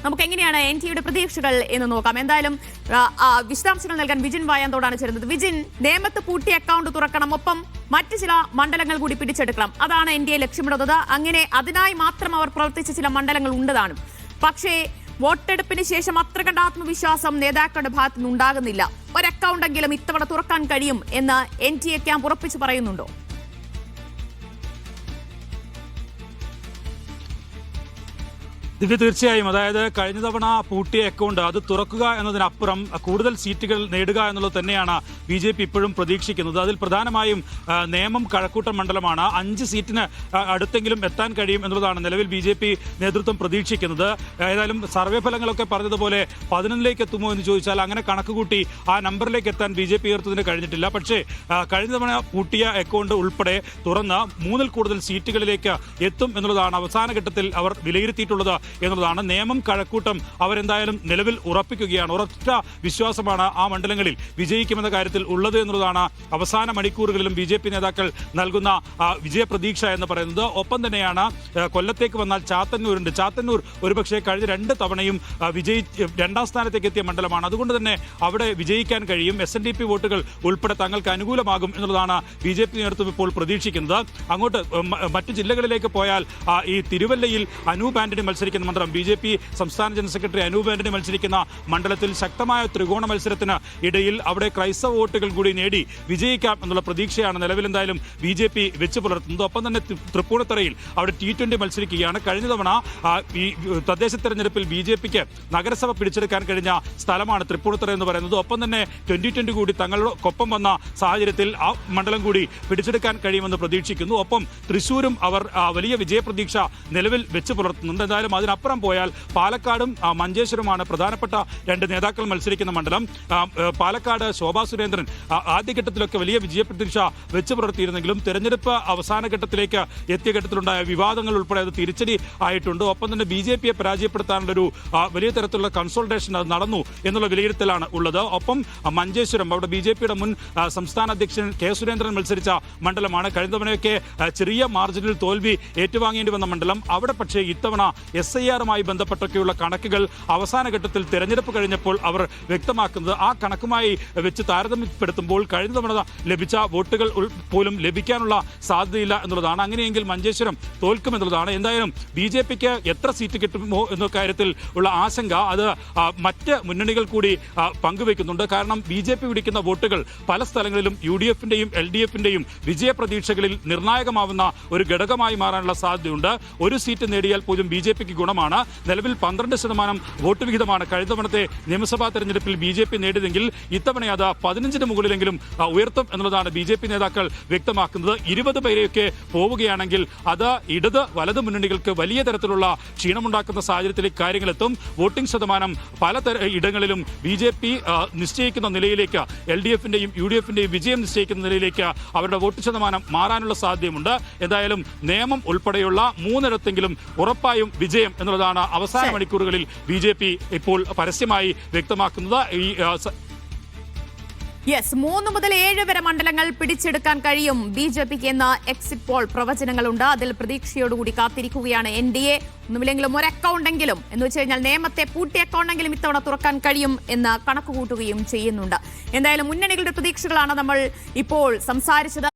നമുക്ക് എങ്ങനെയാണ് NDAയുടെ പ്രതീക്ഷകൾ എന്ന് നോക്കാം. എന്തായാലും വിശദാംശങ്ങൾ നൽകാൻ വിജിൻ വായാന്തോടാണ് ചേരുന്നത്. വിജിൻ, നേമത്ത് പൂട്ടിയ അക്കൗണ്ട് തുറക്കണം, ഒപ്പം മറ്റ് ചില മണ്ഡലങ്ങൾ കൂടി പിടിച്ചെടുക്കണം. അതാണ് NDA ലക്ഷ്യമിടുന്നത്. അങ്ങനെ അതിനായി മാത്രം അവർ പ്രവർത്തിച്ച ചില മണ്ഡലങ്ങൾ ഉണ്ടതാണ്. പക്ഷേ വോട്ടെടുപ്പിന് ശേഷം അത്ര കണ്ട ആത്മവിശ്വാസം നേതാക്കളുടെ ഭാഗത്തു നിന്നുണ്ടാകുന്നില്ല. ഒരു അക്കൗണ്ടെങ്കിലും ഇത്തവണ തുറക്കാൻ കഴിയും എന്ന് NDA ക്യാമ്പ് ഉറപ്പിച്ചു പറയുന്നുണ്ടോ? ദിവ്യ, തീർച്ചയായും. അതായത് കഴിഞ്ഞ തവണ പൂട്ടിയ അക്കൗണ്ട് അത് തുറക്കുക എന്നതിനപ്പുറം കൂടുതൽ സീറ്റുകൾ നേടുക എന്നുള്ളത് തന്നെയാണ് BJP ഇപ്പോഴും പ്രതീക്ഷിക്കുന്നത്. അതിൽ പ്രധാനമായും നേമം കഴക്കൂട്ടം മണ്ഡലമാണ്. 5 സീറ്റിന് അടുത്തെങ്കിലും എത്താൻ കഴിയും എന്നുള്ളതാണ് നിലവിൽ BJP നേതൃത്വം പ്രതീക്ഷിക്കുന്നത്. ഏതായാലും സർവേ ഫലങ്ങളൊക്കെ പറഞ്ഞതുപോലെ 11ലേക്ക് എത്തുമോ എന്ന് ചോദിച്ചാൽ അങ്ങനെ കണക്കുകൂട്ടി ആ നമ്പറിലേക്ക് എത്താൻ BJP ഉയർത്തുന്നതിന് കഴിഞ്ഞിട്ടില്ല. പക്ഷേ കഴിഞ്ഞ തവണ പൂട്ടിയ അക്കൗണ്ട് ഉൾപ്പെടെ തുറന്ന് 3-ൽ കൂടുതൽ സീറ്റുകളിലേക്ക് എത്തും എന്നുള്ളതാണ് അവസാന ഘട്ടത്തിൽ അവർ വിലയിരുത്തിയിട്ടുള്ളത് എന്നുള്ളതാണ്. നേമം കഴക്കൂട്ടം അവരെന്തായാലും നിലവിൽ ഉറപ്പിക്കുകയാണ്. ഉറച്ച വിശ്വാസമാണ് ആ മണ്ഡലങ്ങളിൽ വിജയിക്കുമെന്ന കാര്യത്തിൽ ഉള്ളത് എന്നുള്ളതാണ് അവസാന മണിക്കൂറുകളിലും BJP നേതാക്കൾ നൽകുന്ന വിജയപ്രതീക്ഷ എന്ന് പറയുന്നത്. ഒപ്പം തന്നെയാണ് കൊല്ലത്തേക്ക് വന്നാൽ ചാത്തന്നൂരുണ്ട്. ചാത്തന്നൂർ ഒരുപക്ഷെ കഴിഞ്ഞ 2 തവണയും രണ്ടാം സ്ഥാനത്തേക്ക് എത്തിയ മണ്ഡലമാണ്. അതുകൊണ്ട് തന്നെ അവിടെ വിജയിക്കാൻ കഴിയും. SNDP വോട്ടുകൾ ഉൾപ്പെടെ തങ്ങൾക്ക് അനുകൂലമാകും എന്നുള്ളതാണ് BJP നേതൃത്വം ഇപ്പോൾ പ്രതീക്ഷിക്കുന്നത്. അങ്ങോട്ട് മറ്റു ജില്ലകളിലേക്ക് പോയാൽ ഈ തിരുവല്ലയിൽ അനൂപ് ആന്റണി മത്സരിക്കുന്ന മണ്ഡലം, BJP സംസ്ഥാന ജനറൽ സെക്രട്ടറി അനൂപ് ആന്റണി മത്സരിക്കുന്ന മണ്ഡലത്തിൽ ശക്തമായ ത്രികോണ മത്സരത്തിന് ഇടയിൽ അവിടെ ക്രൈസ്തവ വോട്ടുകൾ കൂടി നേടി വിജയിക്കാം എന്നുള്ള പ്രതീക്ഷയാണ് നിലവിൽ എന്തായാലും BJP വെച്ച് പുലർത്തുന്നത്. ഒപ്പം തന്നെ തൃപ്പൂണിത്തറയിൽ അവിടെ T20 മത്സരിക്കുകയാണ്. കഴിഞ്ഞ തവണ ഈ തദ്ദേശ തെരഞ്ഞെടുപ്പിൽ BJPക്ക് നഗരസഭ പിടിച്ചെടുക്കാൻ കഴിഞ്ഞ സ്ഥലമാണ് തൃപ്പൂണിത്തറ എന്ന് പറയുന്നത്. ഒപ്പം തന്നെ 2020 കൂടി തങ്ങളോടൊപ്പം വന്ന സാഹചര്യത്തിൽ ആ മണ്ഡലം കൂടി പിടിച്ചെടുക്കാൻ കഴിയുമെന്ന് പ്രതീക്ഷിക്കുന്നു. ഒപ്പം തൃശ്ശൂരും അവർ വലിയ വിജയപ്രതീക്ഷ നിലവിൽ വെച്ച് പുലർത്തുന്നുണ്ട്. എന്തായാലും അതിനപ്പുറം പോയാൽ പാലക്കാടും മഞ്ചേശ്വരമാണ് പ്രധാനപ്പെട്ട 2 നേതാക്കൾ മത്സരിക്കുന്ന മണ്ഡലം. പാലക്കാട് ശോഭാ സുരേന്ദ്രൻ ആദ്യഘട്ടത്തിലൊക്കെ വലിയ വിജയപ്രതീക്ഷ വെച്ച് പുലർത്തിയിരുന്നെങ്കിലും തെരഞ്ഞെടുപ്പ് അവസാന ഘട്ടത്തിലേക്ക് എത്തിയ ഘട്ടത്തിലുണ്ടായ വിവാദങ്ങൾ ഉൾപ്പെടെ അത് തിരിച്ചടി ആയിട്ടുണ്ട്. ഒപ്പം തന്നെ BJPയെ പരാജയപ്പെടുത്താനുള്ളൊരു വലിയ തരത്തിലുള്ള കൺസോൾട്ടേഷൻ അത് നടന്നു എന്നുള്ള വിലയിരുത്തലാണ് ഉള്ളത്. ഒപ്പം മഞ്ചേശ്വരം അവിടെ BJPയുടെ മുൻ സംസ്ഥാന അധ്യക്ഷൻ K സുരേന്ദ്രൻ മത്സരിച്ച മണ്ഡലമാണ്. കഴിഞ്ഞ തവണയൊക്കെ ചെറിയ മാർജിനിൽ തോൽവി ഏറ്റുവാങ്ങേണ്ടി വന്ന മണ്ഡലം. അവിടെ പക്ഷേ ഇത്തവണ SIRമായി ബന്ധപ്പെട്ടൊക്കെയുള്ള കണക്കുകൾ അവസാന ഘട്ടത്തിൽ തെരഞ്ഞെടുപ്പ് കഴിഞ്ഞപ്പോൾ അവർ വ്യക്തമാക്കുന്നത് ആ കണക്കുമായി വെച്ച് താരതമ്യപ്പെടുത്തുമ്പോൾ കഴിഞ്ഞ തവണ ലഭിച്ച വോട്ടുകൾ പോലും ലഭിക്കാനുള്ള സാധ്യതയില്ല എന്നുള്ളതാണ്. അങ്ങനെയെങ്കിൽ മഞ്ചേശ്വരം തോൽക്കുമെന്നുള്ളതാണ്. എന്തായാലും BJPക്ക് എത്ര സീറ്റ് കിട്ടുമോ എന്ന കാര്യത്തിൽ ഉള്ള ആശങ്ക അത് മറ്റ് മുന്നണികൾ കൂടി പങ്കുവെക്കുന്നുണ്ട്. കാരണം BJP പിടിക്കുന്ന വോട്ടുകൾ പല സ്ഥലങ്ങളിലും UDFന്റെയും LDFന്റെയും വിജയപ്രതീക്ഷകളിൽ നിർണായകമാവുന്ന ഒരു ഘടകമായി മാറാനുള്ള സാധ്യതയുണ്ട്. ഒരു സീറ്റ് നേടിയാൽ പോലും BJPക്ക് ഗുണമാണ്. നിലവിൽ 12% വോട്ട് വിഹിതമാണ് കഴിഞ്ഞ തവണത്തെ നിയമസഭാ തെരഞ്ഞെടുപ്പിൽ BJP നേടിയതെങ്കിൽ ഇത്തവണ അത് 15-ന് മുകളിലെങ്കിലും ഉയർത്തും എന്നുള്ളതാണ് BJP നേതാക്കൾ വ്യക്തമാക്കുന്നത്. 20 പേരെയൊക്കെ പോവുകയാണെങ്കിൽ അത് ഇടത് വലത് മുന്നണികൾക്ക് വലിയ തരത്തിലുള്ള ക്ഷീണമുണ്ടാക്കുന്ന സാഹചര്യത്തിലേക്ക് കാര്യങ്ങളെത്തും. വോട്ടിംഗ് ശതമാനം പല ഇടങ്ങളിലും BJP നിശ്ചയിക്കുന്ന നിലയിലേക്ക് LDFന്റെയും UDFന്റെയും വിജയം നിശ്ചയിക്കുന്ന നിലയിലേക്ക് അവരുടെ വോട്ട് ശതമാനം മാറാനുള്ള സാധ്യതയുണ്ട്. എന്തായാലും നിയമം ഉൾപ്പെടെയുള്ള 3ഇടത്തെങ്കിലും ഉറപ്പായും വിജയം എന്നുള്ളതാണ് അവസാന മണിക്കൂറുകളിൽ BJP ഇപ്പോൾ പരസ്യമായി വ്യക്തമാക്കുന്നത്. യെസ്, 3 മുതൽ 7 വരെ മണ്ഡലങ്ങൾ പിടിച്ചെടുക്കാൻ കഴിയും BJPക്ക് എന്ന എക്സിറ്റ് പോൾ പ്രവചനങ്ങളുണ്ട്. അതിൽ പ്രതീക്ഷയോടുകൂടി കാത്തിരിക്കുകയാണ് NDA. ഒന്നുമില്ലെങ്കിലും ഒരു അക്കൗണ്ടെങ്കിലും എന്ന് വെച്ച് കഴിഞ്ഞാൽ നേമത്തെ പൂട്ടിയ അക്കൗണ്ടെങ്കിലും ഇത്തവണ തുറക്കാൻ കഴിയും എന്ന് കണക്കുകൂട്ടുകയും ചെയ്യുന്നുണ്ട്. എന്തായാലും മുന്നണികളുടെ പ്രതീക്ഷകളാണ് നമ്മൾ ഇപ്പോൾ സംസാരിച്ചത്.